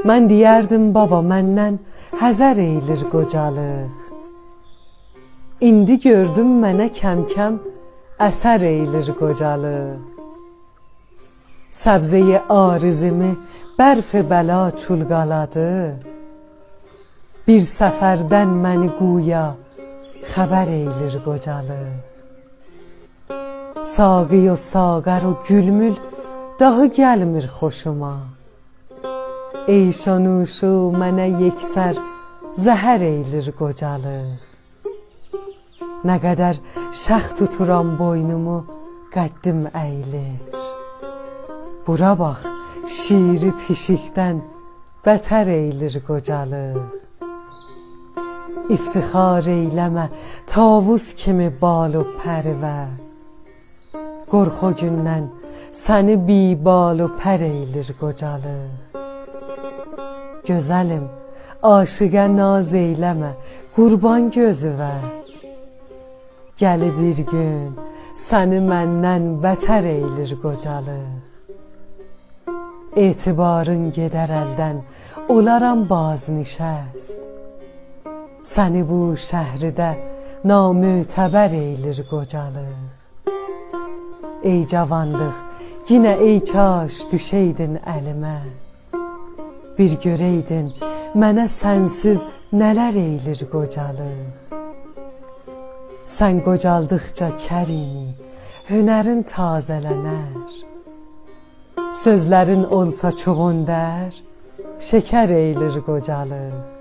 Mən deyərdim baba məndən həzər eylir qocalıq. İndi gördüm mənə kəm-kəm əsər eylir qocalıq. Səbzəyi arizimi bərf-i bəla çulqaladı. Bir səfərdən məni quya xəbər eylir qocalıq. Saqi o sağər o gülmül dahi gəlmir xoşuma. Eyşanuşu mənə yeksər zəhər eylir qocalıq. Nə qədər şəx tuturam boynumu qəddim əylir. Bura bax, şiiri pişikdən bətər eylir qocalıq. İftixar eyləmə tavus kimi bal o pərivə. Qorxu gündən səni bibal o pər eylir qocalıq. Gözəlim, aşiqə naz eyləmə, qurban gözüvə. Gəli bir gün səni məndən bətər eylir qocalıq. Etibarın gedər əldən, olaram baznişəst. Səni bu şəhridə namütəbər eylir qocalıq. Ey cavanlıq, yenə ey kaş düşəydin əlimə. Bir görəydin mənə sənsiz nələr eylir qocalıq. Sən qocaldıqca kərimi, hünərin tazələnər. Sözlərin olsa çoğundər, şəkər eylir qocalıq.